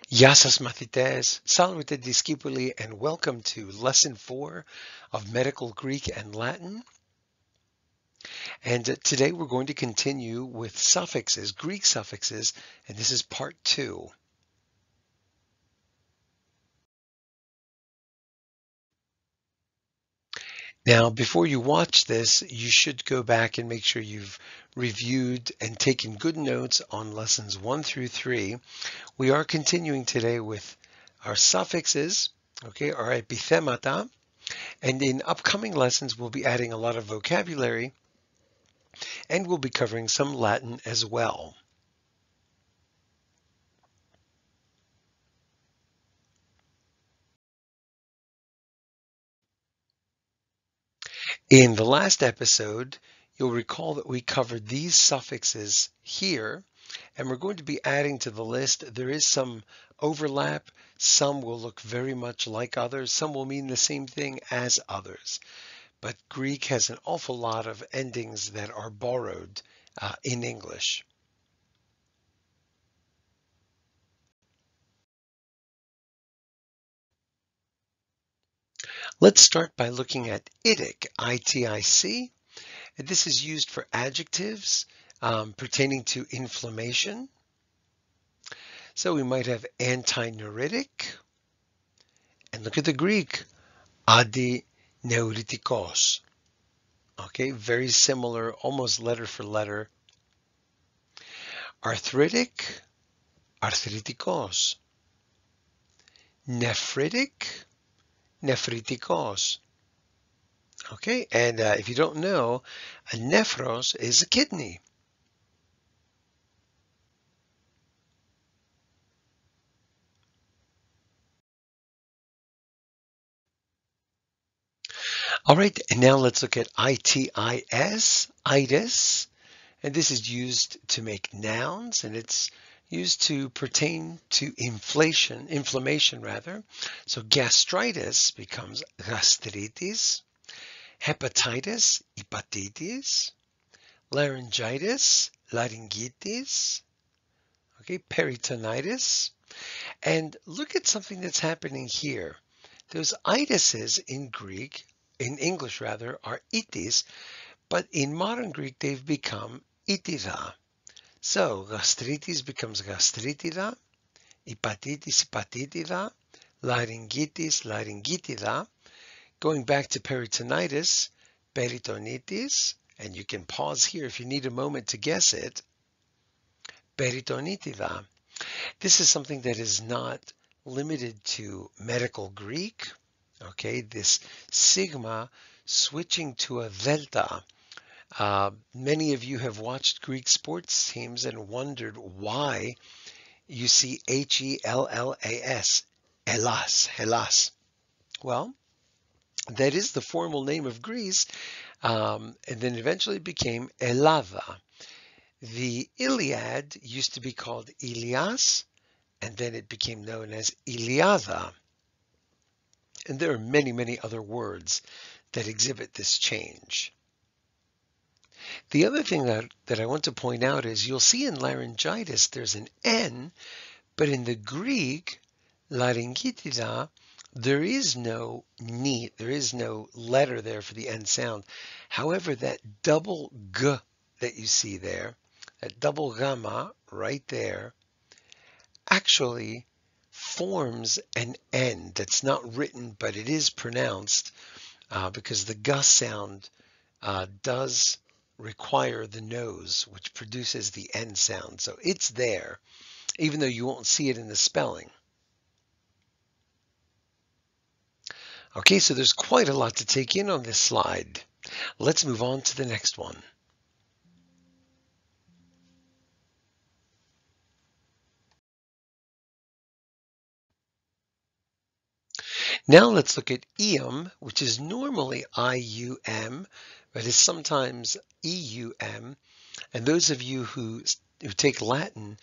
Γεια σας μαθητές, salve discipuli, and welcome to lesson 4 of Medical Greek and Latin. And today we're going to continue with suffixes, Greek suffixes, and this is part 2. Now, before you watch this, you should go back and make sure you've reviewed and taken good notes on lessons 1 through 3. We are continuing today with our suffixes, okay, our epithemata. And in upcoming lessons, we'll be adding a lot of vocabulary and we'll be covering some Latin as well. In the last episode, you'll recall that we covered these suffixes here, and we're going to be adding to the list. There is some overlap. Some will look very much like others. Some will mean the same thing as others. But Greek has an awful lot of endings that are borrowed in English. Let's start by looking at itic, I-T-I-C. This is used for adjectives pertaining to inflammation. So we might have antineuritic. And look at the Greek, adineuritikos. Okay, very similar, almost letter for letter. Arthritic, arthritikos. Nephritic, nephritikos. Okay, and if you don't know, a nephros is a kidney. All right, and now let's look at itis, itis, and this is used to make nouns, and it's used to pertain to inflammation rather. So gastritis becomes gastritis, hepatitis, hepatitis, laryngitis, laryngitis, okay, peritonitis. And look at something that's happening here. Those itises in English rather, are itis, but in modern Greek they've become itida. So gastritis becomes gastritida, hepatitis, hepatitida, laryngitis, laryngitida. Going back to peritonitis, peritonitis, and you can pause here if you need a moment to guess it, peritonitida. This is something that is not limited to medical Greek. Okay, this sigma switching to a delta. Many of you have watched Greek sports teams and wondered why you see Hellas, Hellas. Well, that is the formal name of Greece, and then eventually became Elava. The Iliad used to be called Ilias, and then it became known as Iliada. And there are many, many other words that exhibit this change. The other thing that I want to point out is you'll see in laryngitis there's an N, but in the Greek, laryngitida, there is no letter there for the N sound. However, that double G that you see there, that double gamma right there, actually forms an N that's not written, but it is pronounced because the G sound does require the nose, which produces the N sound. So it's there, even though you won't see it in the spelling. Okay, so there's quite a lot to take in on this slide. Let's move on to the next one. Now let's look at ium, which is normally I-U-M, but is sometimes E-U-M. And those of you who take Latin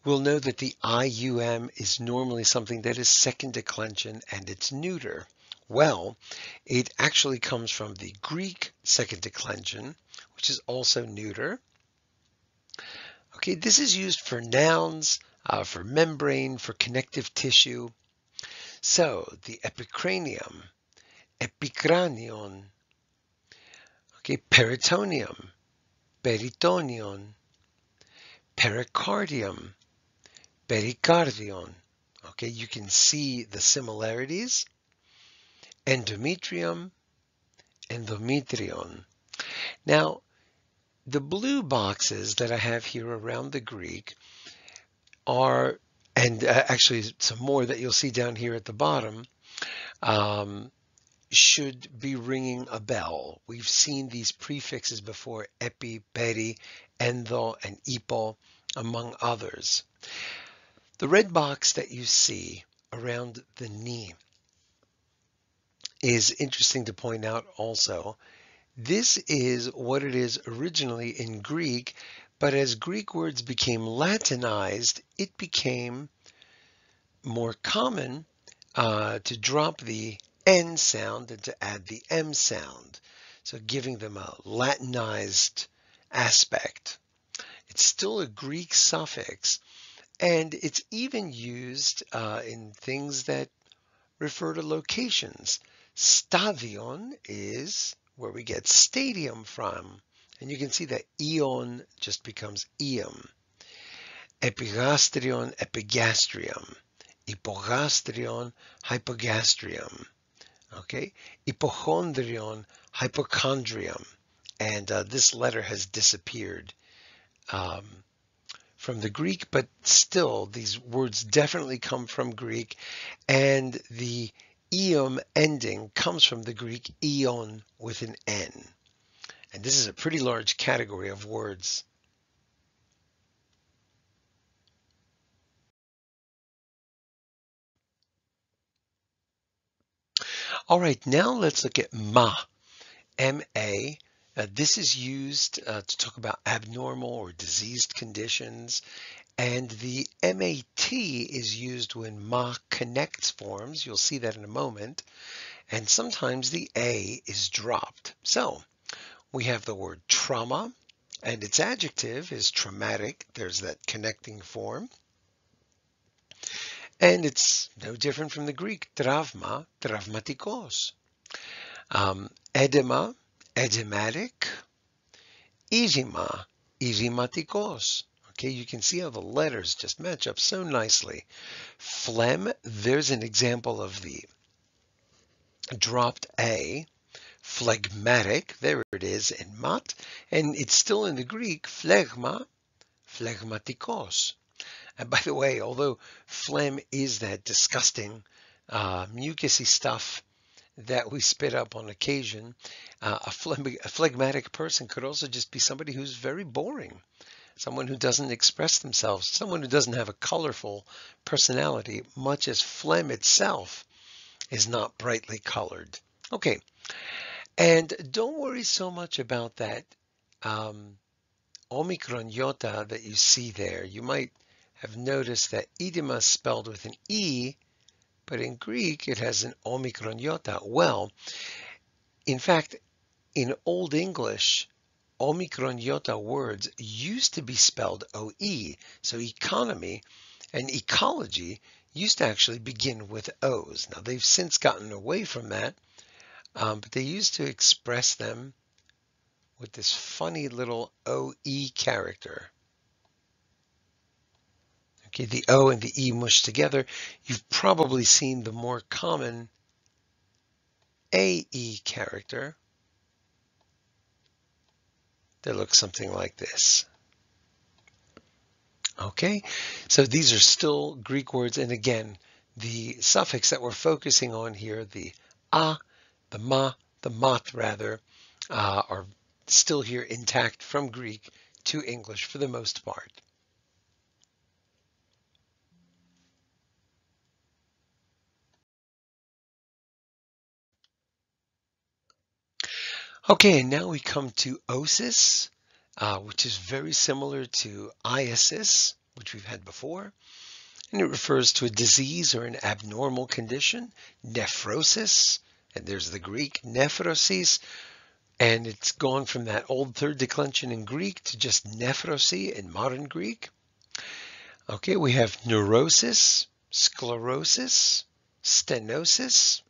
will know that the I-U-M is normally something that is second declension and it's neuter. Well, it actually comes from the Greek second declension, which is also neuter. Okay, Okay, this is used for nouns, for membrane, for connective tissue. So the epicranium, epicranion, okay, peritoneum, peritonion, pericardium, pericardion. Okay, you can see the similarities. Endometrium, endometrion. Now, the blue boxes that I have here around the Greek are, and actually some more that you'll see down here at the bottom, um, should be ringing a bell. We've seen these prefixes before: epi, peri, endo, and ipo, among others. The red box that you see around the knee is interesting to point out also. This is what it is originally in Greek, but as Greek words became Latinized, it became more common to drop the N sound and to add the M sound, so giving them a Latinized aspect. It's still a Greek suffix, and it's even used in things that refer to locations. Stadion is where we get stadium from, and you can see that ion just becomes ium. Epigastrion, epigastrium. Hypogastrion, hypogastrium. Okay, hypochondrion, hypochondrium. And this letter has disappeared um, from the Greek, but still these words definitely come from Greek, and the ium ending comes from the Greek ion with an N. And this is a pretty large category of words. All right, now let's look at ma, M-A. This is used to talk about abnormal or diseased conditions. And the MAT is used when ma connects forms. You'll see that in a moment. And sometimes the A is dropped. So we have the word trauma, and its adjective is traumatic. There's that connecting form. And it's no different from the Greek, trauma, traumatikos. Edema, edematic. Irima, irimatikos. Okay, you can see how the letters just match up so nicely. Phlegm, there's an example of the dropped A. Phlegmatic, there it is in mat, and it's still in the Greek, phlegma, phlegmatikos. And by the way, although phlegm is that disgusting, mucusy stuff that we spit up on occasion, a phlegmatic person could also just be somebody who's very boring, someone who doesn't express themselves, someone who doesn't have a colorful personality, much as phlegm itself is not brightly colored. Okay, and don't worry so much about that Omicron iota that you see there. You might have noticed that edema is spelled with an E, but in Greek it has an Omicron iota. Well, in fact, in Old English, Omicron iota words used to be spelled OE. So economy and ecology used to actually begin with O's. Now they've since gotten away from that, but they used to express them with this funny little OE character. Okay, the O and the E mushed together. You've probably seen the more common AE character that looks something like this. Okay, so these are still Greek words, and again, the suffix that we're focusing on here, the a, the ma, the mat rather, are still here intact from Greek to English for the most part. Okay, and now we come to osis, which is very similar to iasis, which we've had before. And it refers to a disease or an abnormal condition. Nephrosis, and there's the Greek nephrosis, And it's gone from that old third declension in Greek to just nephrosi in modern Greek. Okay, we have neurosis, sclerosis, stenosis,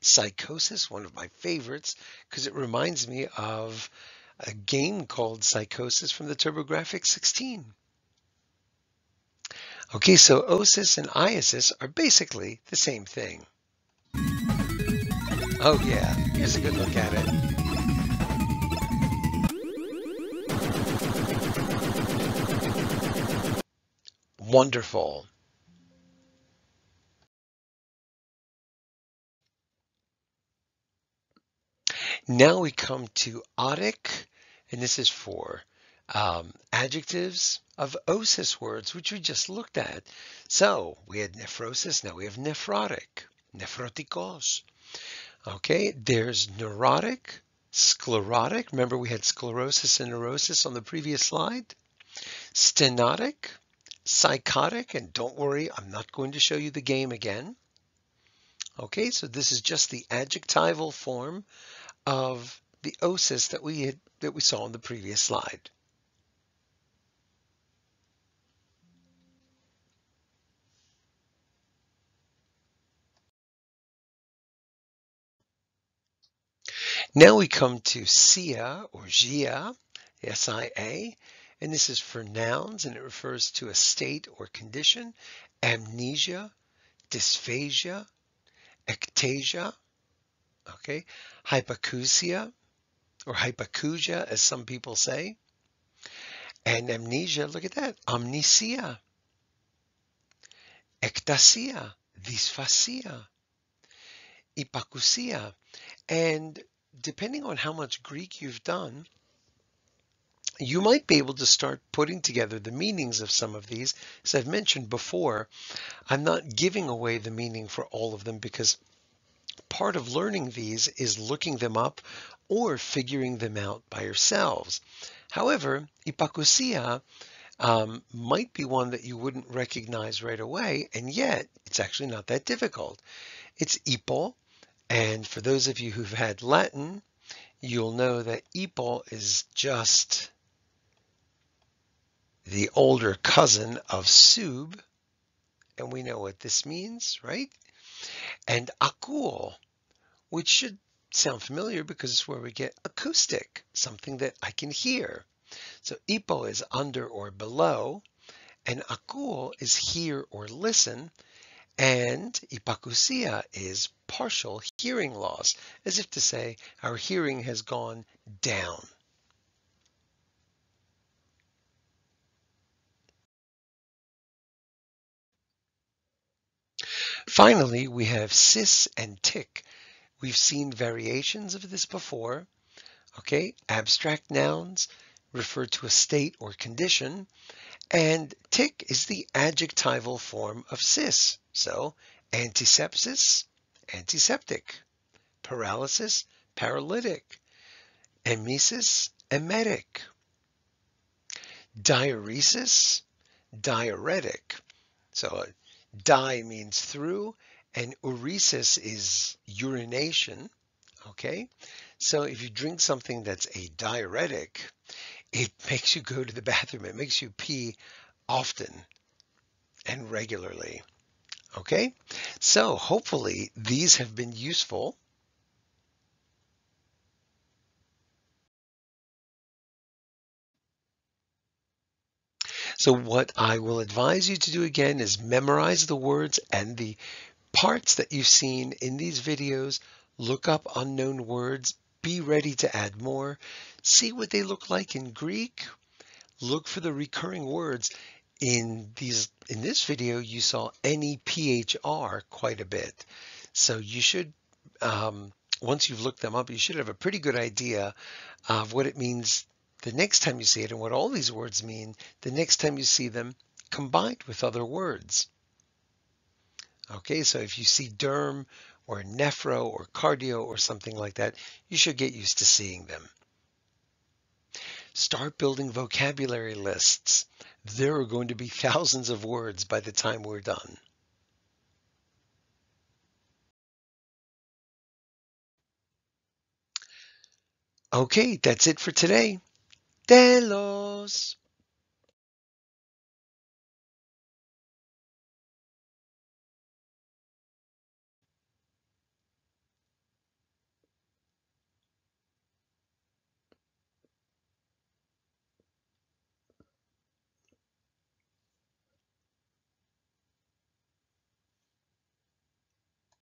psychosis, one of my favorites, because it reminds me of a game called Psychosis from the TurboGrafx 16. Okay, so osis and iasis are basically the same thing. Oh yeah, here's a good look at it. Wonderful. Now we come to otic, and this is for adjectives of osis words, which we just looked at. So we had nephrosis, now we have nephrotic, nephrotikos. Okay, there's neurotic, sclerotic. Remember we had sclerosis and neurosis on the previous slide. Stenotic, psychotic, and don't worry, I'm not going to show you the game again. Okay, so this is just the adjectival form of the osis that we saw in the previous slide. Now we come to sia or gia, S-I-A, and this is for nouns and it refers to a state or condition, amnesia, dysphagia, ectasia, okay, hypacousia or hypacousia as some people say, and amnesia, look at that, amnesia, ectasia, dysphasia, hypacousia, and depending on how much Greek you've done, you might be able to start putting together the meanings of some of these. As I've mentioned before, I'm not giving away the meaning for all of them because part of learning these is looking them up or figuring them out by yourselves. However, hypacousia might be one that you wouldn't recognize right away, and yet it's actually not that difficult. It's hypo, and for those of you who've had Latin, you'll know that hypo is just the older cousin of sub, and we know what this means, right? And akouo, which should sound familiar because it's where we get acoustic, something that I can hear. So hypo is under or below, and akouo is hear or listen, and hypacousia is partial hearing loss, as if to say our hearing has gone down. Finally, we have cis and tic. We've seen variations of this before. Okay, abstract nouns refer to a state or condition, and tic is the adjectival form of cis. So, antisepsis, antiseptic, paralysis, paralytic, emesis, emetic, diuresis, diuretic. So, di means through, and uresis is urination. Okay, so if you drink something that's a diuretic, it makes you go to the bathroom. It makes you pee often and regularly. Okay, so hopefully these have been useful. So what I will advise you to do again is memorize the words and the parts that you've seen in these videos. Look up unknown words. Be ready to add more. See what they look like in Greek. Look for the recurring words. In this video, you saw NEPHR quite a bit. So you should, once you've looked them up, you should have a pretty good idea of what it means the next time you see it and what all these words mean the next time you see them combined with other words. Okay, so if you see derm or nephro or cardio or something like that, you should get used to seeing them. Start building vocabulary lists. There are going to be thousands of words by the time we're done. Okay, that's it for today. Telos.